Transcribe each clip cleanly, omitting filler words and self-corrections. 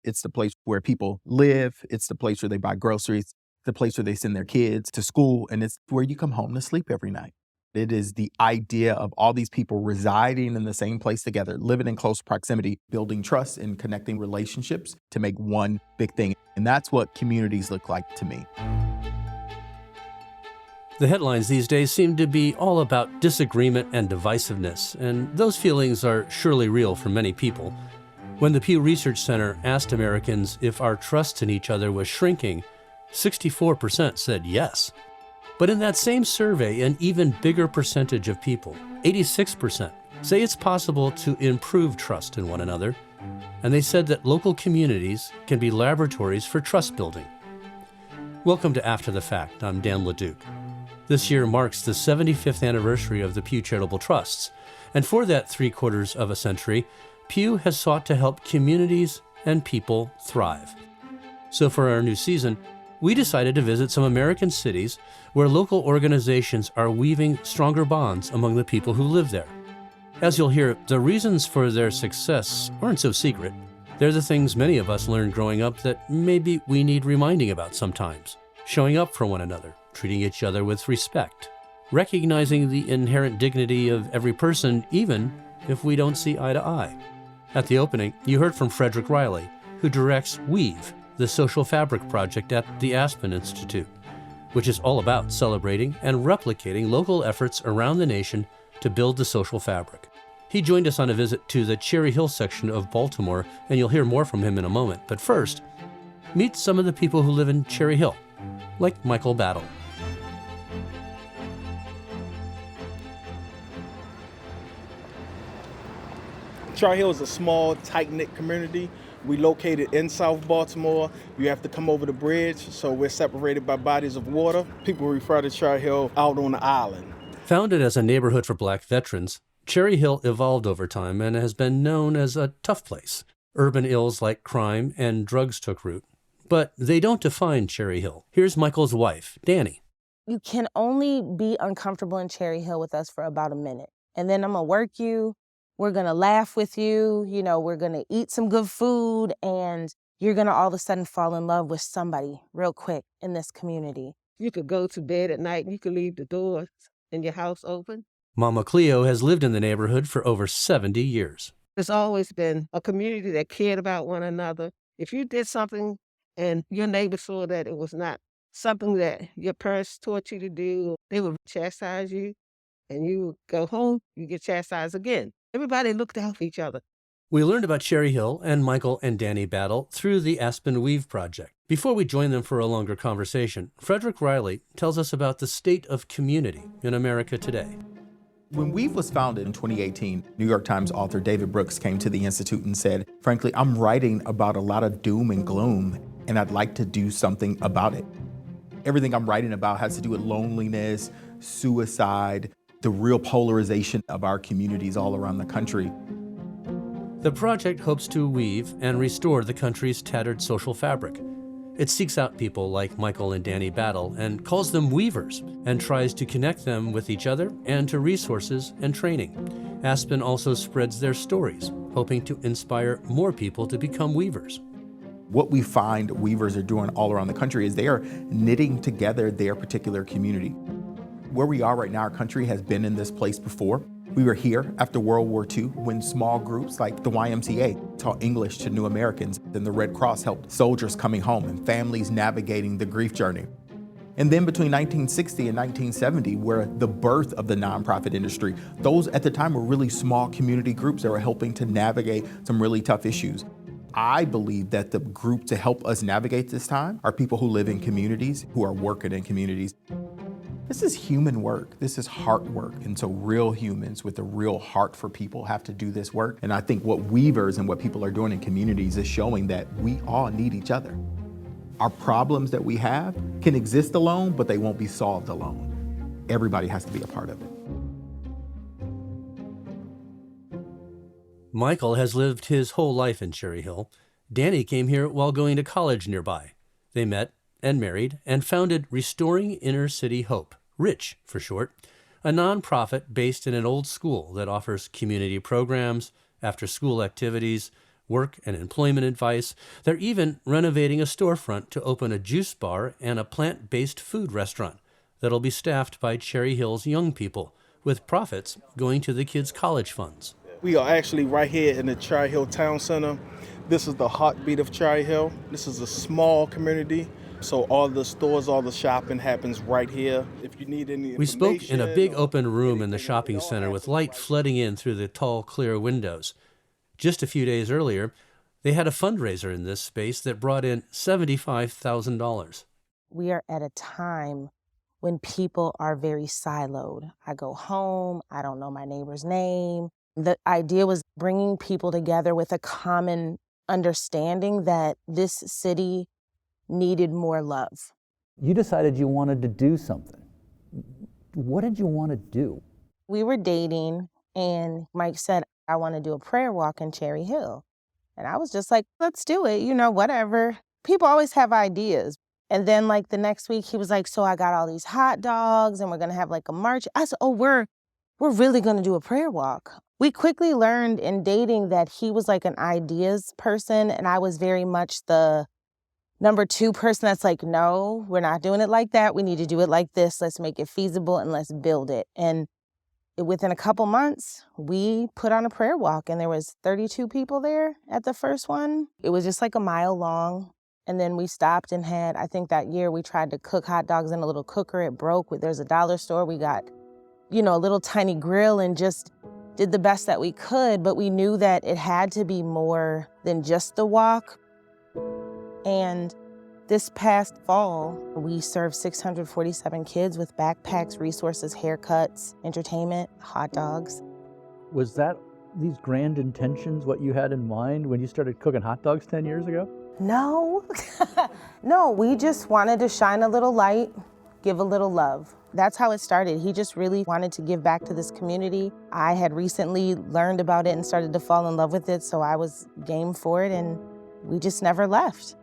It's the place where people live. It's the place where they buy groceries, the place where they send their kids to school, and it's where you come home to sleep every night. It is the idea of all these people residing in the same place together, living in close proximity, building trust and connecting relationships to make one big thing. And that's what communities look like to me. The headlines these days seem to be all about disagreement and divisiveness, and those feelings are surely real for many people. When the Pew Research Center asked Americans if our trust in each other was shrinking, 64% said yes. But in that same survey, an even bigger percentage of people, 86%, say it's possible to improve trust in one another, and they said that local communities can be laboratories for trust building. Welcome to After the Fact. I'm Dan LeDuc. This year marks the 75th anniversary of the Pew Charitable Trusts, and for that 3/4 of a century, Pew has sought to help communities and people thrive. So for our new season, we decided to visit some American cities where local organizations are weaving stronger bonds among the people who live there. As you'll hear, the reasons for their success aren't so secret. They're the things many of us learned growing up that maybe we need reminding about sometimes. Showing up for one another, treating each other with respect, recognizing the inherent dignity of every person, even if we don't see eye to eye. At the opening, you heard from Frederick Riley, who directs Weave, the social fabric project at the Aspen Institute, which is all about celebrating and replicating local efforts around the nation to build the social fabric. He joined us on a visit to the Cherry Hill section of Baltimore, and you'll hear more from him in a moment. But first, meet some of the people who live in Cherry Hill, like Michael Battle. Cherry Hill is a small, tight-knit community. We located in South Baltimore. You have to come over the bridge, so we're separated by bodies of water. People refer to Cherry Hill out on the island. Founded as a neighborhood for Black veterans, Cherry Hill evolved over time and has been known as a tough place. Urban ills like crime and drugs took root. But they don't define Cherry Hill. Here's Michael's wife, Danny. You can only be uncomfortable in Cherry Hill with us for about a minute. And then I'm going to work you. We're going to laugh with you. We're going to eat some good food. And you're going to all of a sudden fall in love with somebody real quick in this community. You could go to bed at night and you could leave the doors in your house open. Mama Cleo has lived in the neighborhood for over 70 years. There's always been a community that cared about one another. If you did something and your neighbor saw that it was not something that your parents taught you to do, they would chastise you, and you go home, you get chastised again. Everybody looked out for each other. We learned about Cherry Hill and Michael and Danny Battle through the Aspen Weave project. Before we join them for a longer conversation, Frederick Riley tells us about the state of community in America today. When Weave was founded in 2018, New York Times author David Brooks came to the Institute and said, frankly, I'm writing about a lot of doom and gloom, and I'd like to do something about it. Everything I'm writing about has to do with loneliness, suicide, the real polarization of our communities all around the country. The project hopes to weave and restore the country's tattered social fabric. It seeks out people like Michael and Danny Battle and calls them weavers and tries to connect them with each other and to resources and training. Aspen also spreads their stories, hoping to inspire more people to become weavers. What we find weavers are doing all around the country is they are knitting together their particular community. Where we are right now, our country has been in this place before. We were here after World War II when small groups like the YMCA taught English to new Americans, and the Red Cross helped soldiers coming home and families navigating the grief journey. And then between 1960 and 1970, where the birth of the nonprofit industry, those at the time were really small community groups that were helping to navigate some really tough issues. I believe that the group to help us navigate this time are people who live in communities, who are working in communities. This is human work. This is heart work. And so real humans with a real heart for people have to do this work. And I think what weavers and what people are doing in communities is showing that we all need each other. Our problems that we have can exist alone, but they won't be solved alone. Everybody has to be a part of it. Michael has lived his whole life in Cherry Hill. Danny came here while going to college nearby. They met and married and founded Restoring Inner City Hope, RICH for short, a nonprofit based in an old school that offers community programs, after-school activities, work and employment advice. They're even renovating a storefront to open a juice bar and a plant-based food restaurant that'll be staffed by Cherry Hill's young people, with profits going to the kids' college funds. We are actually right here in the Cherry Hill Town Center. This is the heartbeat of Cherry Hill. This is a small community, so all the stores, all the shopping happens right here. If you need any information, we spoke in a big open room in the shopping center with light flooding in through the tall, clear windows. Just a few days earlier, they had a fundraiser in this space that brought in $75,000. We are at a time when people are very siloed. I go home, I don't know my neighbor's name. The idea was bringing people together with a common understanding that this city needed more love. You decided you wanted to do something. What did you want to do? We were dating, and Mike said, I want to do a prayer walk in Cherry Hill. And I was just like, let's do it, whatever. People always have ideas. And then the next week he was like, so I got all these hot dogs and we're going to have a march. I said, oh, we're really going to do a prayer walk. We quickly learned in dating that he was an ideas person, and I was very much the number two person that's no, we're not doing it like that. We need to do it like this. Let's make it feasible and let's build it. And within a couple months, we put on a prayer walk, and there was 32 people there at the first one. It was just a mile long. And then we stopped and had, I think that year we tried to cook hot dogs in a little cooker. It broke. There's a dollar store. We got, a little tiny grill and just did the best that we could. But we knew that it had to be more than just the walk. And this past fall, we served 647 kids with backpacks, resources, haircuts, entertainment, hot dogs. Was that these grand intentions what you had in mind when you started cooking hot dogs 10 years ago? No, no, we just wanted to shine a little light, give a little love. That's how it started. He just really wanted to give back to this community. I had recently learned about it and started to fall in love with it, so I was game for it, and we just never left.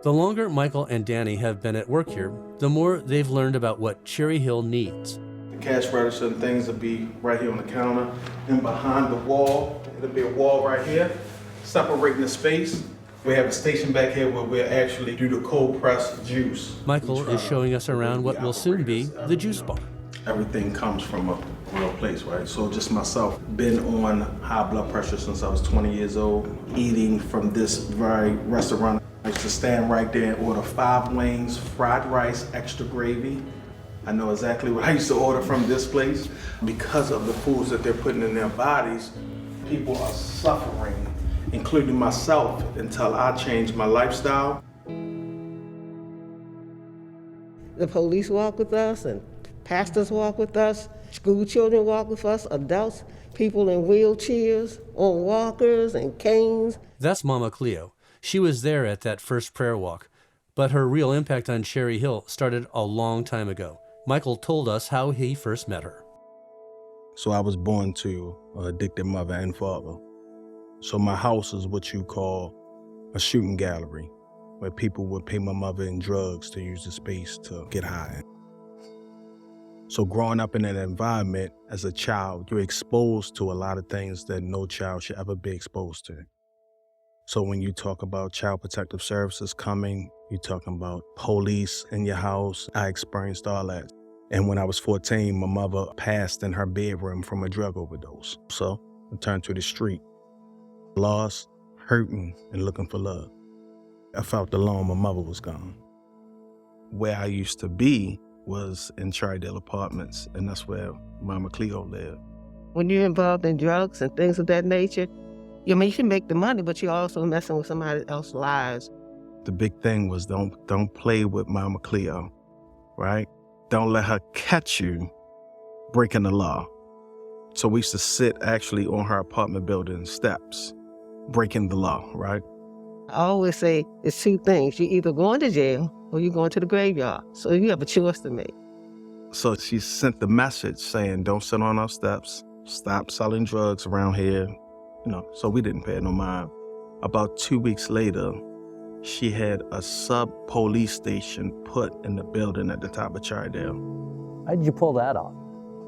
The longer Michael and Danny have been at work here, the more they've learned about what Cherry Hill needs. The cash register and things will be right here on the counter. And behind the wall, it'll be a wall right here, separating the space. We have a station back here where we'll actually do the cold pressed juice. Michael is showing us around what will soon be the juice bar. Everything comes from a real place, right? So just myself, been on high blood pressure since I was 20 years old, eating from this very restaurant. I used to stand right there and order 5 wings, fried rice, extra gravy. I know exactly what I used to order from this place. Because of the foods that they're putting in their bodies, people are suffering, including myself, until I changed my lifestyle. The police walk with us, and pastors walk with us, school children walk with us, adults, people in wheelchairs, on walkers and canes. That's Mama Cleo. She was there at that first prayer walk, but her real impact on Cherry Hill started a long time ago. Michael told us how he first met her. So I was born to an addicted mother and father. So my house is what you call a shooting gallery, where people would pay my mother in drugs to use the space to get high. So growing up in that environment as a child, you're exposed to a lot of things that no child should ever be exposed to. So when you talk about child protective services coming, you're talking about police in your house. I experienced all that. And when I was 14, my mother passed in her bedroom from a drug overdose. So I turned to the street, lost, hurting, and looking for love. I felt alone. My mother was gone. Where I used to be was in Tridale Apartments, and that's where Mama Cleo lived. When you're involved in drugs and things of that nature, you can make the money, but you're also messing with somebody else's lives. The big thing was don't play with Mama Cleo, right? Don't let her catch you breaking the law. So we used to sit actually on her apartment building steps, breaking the law, right? I always say it's 2 things. You're either going to jail or you're going to the graveyard. So you have a choice to make. So she sent the message saying, don't sit on our steps, stop selling drugs around here. So we didn't pay no mind. About 2 weeks later, she had a sub-police station put in the building at the top of Tridale. How did you pull that off?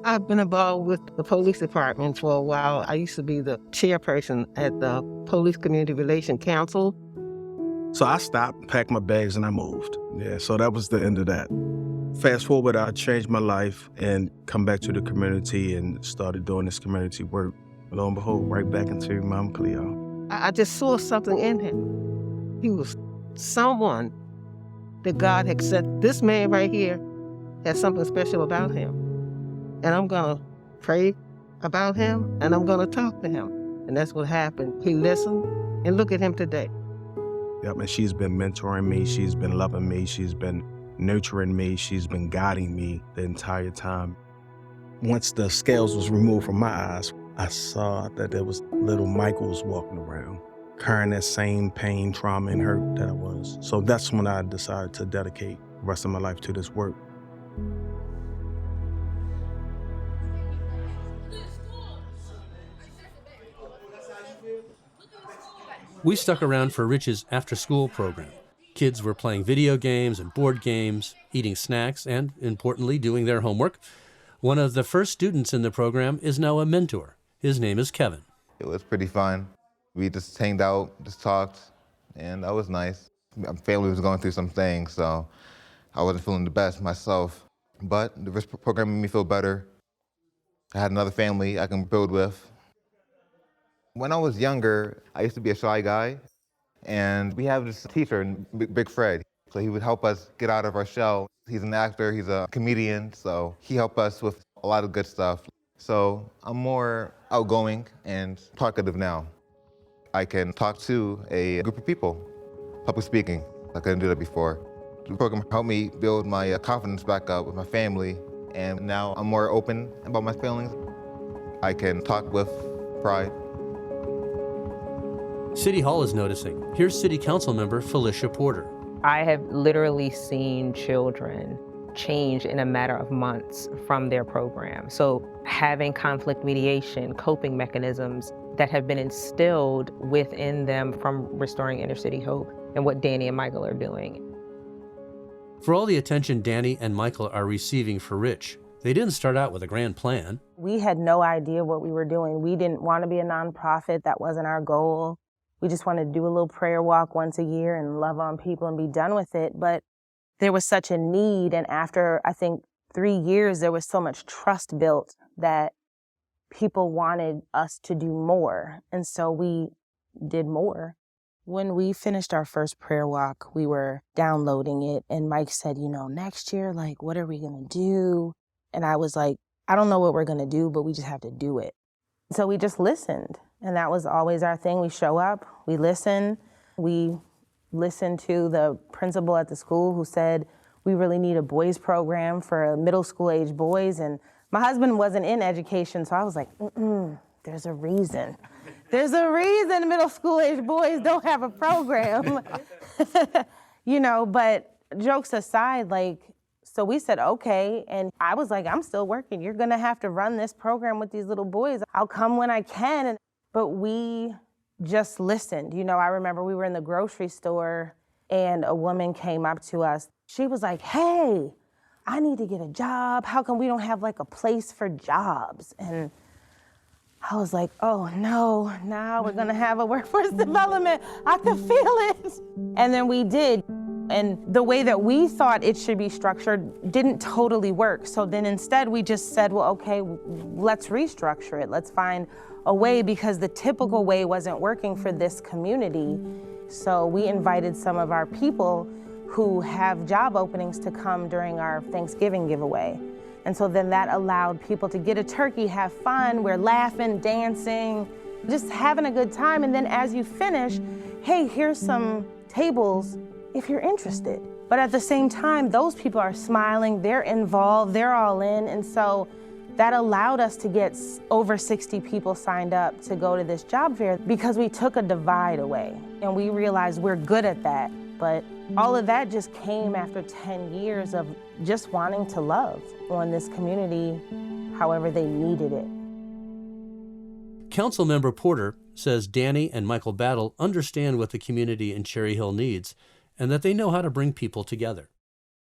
I've been involved with the police department for a while. I used to be the chairperson at the Police Community Relation Council. So I stopped, packed my bags, and I moved. Yeah, so that was the end of that. Fast forward, I changed my life and come back to the community and started doing this community work. Lo and behold, right back into Mama Cleo. I just saw something in him. He was someone that God had said, this man right here has something special about him. And I'm going to pray about him, and I'm going to talk to him. And that's what happened. He listened, and look at him today. Yep, and she's been mentoring me. She's been loving me. She's been nurturing me. She's been guiding me the entire time. Once the scales was removed from my eyes, I saw that there was little Michaels walking around, carrying that same pain, trauma, and hurt that I was. So that's when I decided to dedicate the rest of my life to this work. We stuck around for Rich's after-school program. Kids were playing video games and board games, eating snacks, and, importantly, doing their homework. One of the first students in the program is now a mentor. His name is Kevin. It was pretty fun. We just hanged out, just talked, and that was nice. My family was going through some things, so I wasn't feeling the best myself. But the risk program made me feel better. I had another family I can build with. When I was younger, I used to be a shy guy, and we have this teacher, Big Fred. So he would help us get out of our shell. He's an actor, he's a comedian, so he helped us with a lot of good stuff. So I'm more outgoing and talkative now. I can talk to a group of people, public speaking. I couldn't do that before. The program helped me build my confidence back up with my family, and now I'm more open about my feelings. I can talk with pride. City Hall is noticing. Here's City Council member Felicia Porter. I have literally seen children change in a matter of months from their program. So having conflict mediation, coping mechanisms that have been instilled within them from Restoring Inner City Hope and what Danny and Michael are doing. For all the attention Danny and Michael are receiving for Rich, they didn't start out with a grand plan. We had no idea what we were doing. We didn't want to be a nonprofit. That wasn't our goal. We just wanted to do a little prayer walk once a year and love on people and be done with it. But there was such a need. And after, I think, 3 years, there was so much trust built that people wanted us to do more. And so we did more. When we finished our first prayer walk, we were downloading it. And Mike said, next year, what are we going to do? And I was like, I don't know what we're going to do, but we just have to do it. So we just listened. And that was always our thing. We show up, we listen. We listened to the principal at the school who said, we really need a boys program for middle school age boys. And my husband wasn't in education, so I was like, there's a reason. There's a reason middle school age boys don't have a program. But jokes aside, so we said, okay. And I was like, I'm still working. You're gonna have to run this program with these little boys. I'll come when I can. But we just listened. I remember we were in the grocery store and a woman came up to us. She was like, hey, I need to get a job. How come we don't have a place for jobs? And I was like, oh no, now we're gonna have a workforce development. I can feel it. And then we did. And the way that we thought it should be structured didn't totally work. So then instead we just said, well, okay, let's restructure it. Let's find a way, because the typical way wasn't working for this community. So we invited some of our people who have job openings to come during our Thanksgiving giveaway. And so then that allowed people to get a turkey, have fun, we're laughing, dancing, just having a good time. And then as you finish, hey, here's some tables if you're interested. But at the same time, those people are smiling, they're involved, they're all in. And so that allowed us to get over 60 people signed up to go to this job fair, because we took a divide away and we realized we're good at that. But all of that just came after 10 years of just wanting to love on this community however they needed it. Councilmember Porter says Danny and Michael Battle understand what the community in Cherry Hill needs and that they know how to bring people together.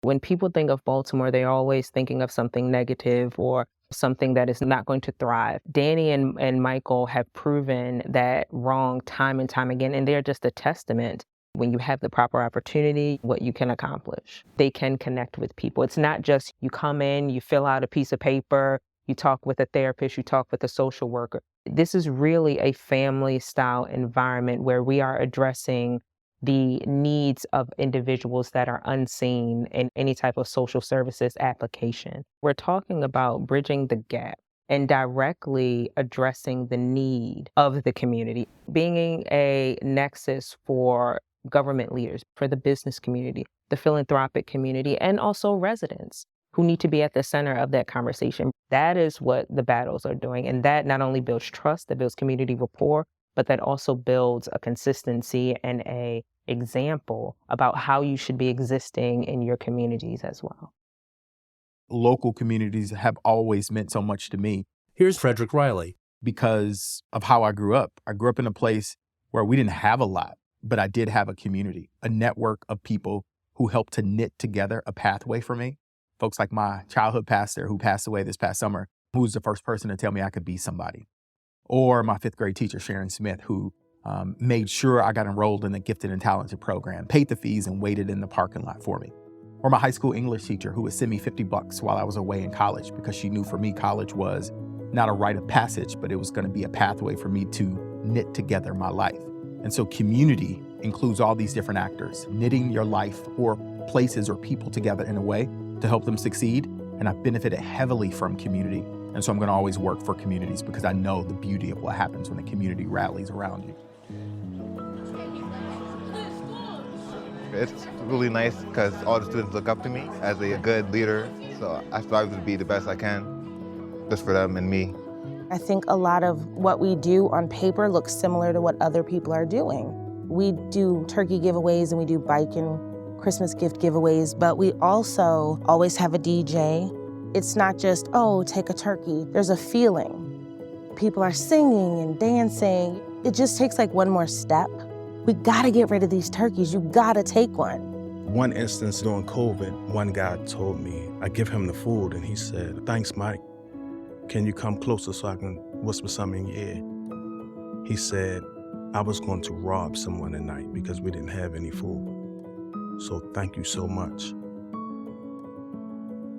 When people think of Baltimore, they're always thinking of something negative or something that is not going to thrive. Danny and Michael have proven that wrong time and time again, and they're just a testament. When you have the proper opportunity, what you can accomplish. They can connect with people. It's not just you come in, you fill out a piece of paper, you talk with a therapist, you talk with a social worker. This is really a family-style environment where we are addressing the needs of individuals that are unseen in any type of social services application. We're talking about bridging the gap and directly addressing the need of the community, being a nexus for government leaders, for the business community, the philanthropic community, and also residents who need to be at the center of that conversation. That is what the battles are doing. And that not only builds trust, that builds community rapport, but that also builds a consistency and a example about how you should be existing in your communities as well. Local communities have always meant so much to me. Here's Frederick Riley. Because of how I grew up. I grew up in a place where we didn't have a lot, but I did have a community, a network of people who helped to knit together a pathway for me. Folks like my childhood pastor who passed away this past summer, who was the first person to tell me I could be somebody. Or my 5th grade teacher, Sharon Smith, who made sure I got enrolled in the gifted and talented program, paid the fees and waited in the parking lot for me. Or my high school English teacher who would send me $50 while I was away in college because she knew for me college was not a rite of passage, but it was going to be a pathway for me to knit together my life. And so community includes all these different actors, knitting your life or places or people together in a way to help them succeed. And I've benefited heavily from community. And so I'm going to always work for communities because I know the beauty of what happens when the community rallies around you. It's really nice because all the students look up to me as a good leader. So I strive to be the best I can just for them and me. I think a lot of what we do on paper looks similar to what other people are doing. We do turkey giveaways and we do bike and Christmas gift giveaways, but we also always have a DJ. It's not just, oh, take a turkey. There's a feeling. People are singing and dancing. It just takes like one more step. We gotta get rid of these turkeys. You gotta take one. One instance during COVID, one guy told me, I give him the food and he said, thanks, Mike. Can you come closer so I can whisper something in your ear? He said, I was going to rob someone tonight because we didn't have any food. So thank you so much.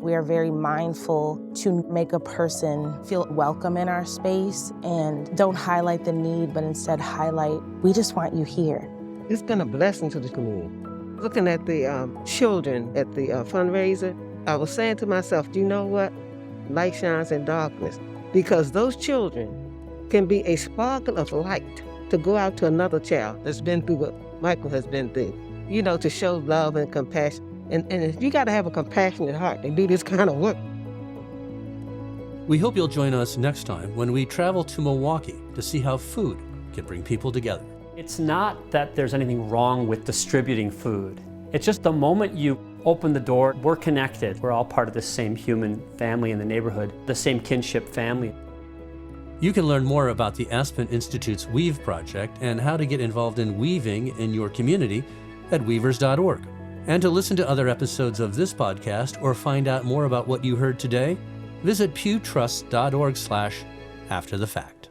We are very mindful to make a person feel welcome in our space and don't highlight the need, but instead highlight, we just want you here. It's been a blessing to the community. Looking at the children at the fundraiser, I was saying to myself, do you know what? Light shines in darkness, because those children can be a sparkle of light to go out to another child that's been through what Michael has been through, to show love and compassion. And you got to have a compassionate heart to do this kind of work. We hope you'll join us next time when we travel to Milwaukee to see how food can bring people together. It's not that there's anything wrong with distributing food. It's just the moment you open the door, we're connected. We're all part of the same human family in the neighborhood, the same kinship family. You can learn more about the Aspen Institute's Weave Project and how to get involved in weaving in your community at weavers.org. And to listen to other episodes of this podcast or find out more about what you heard today, visit pewtrust.org/afterthefact.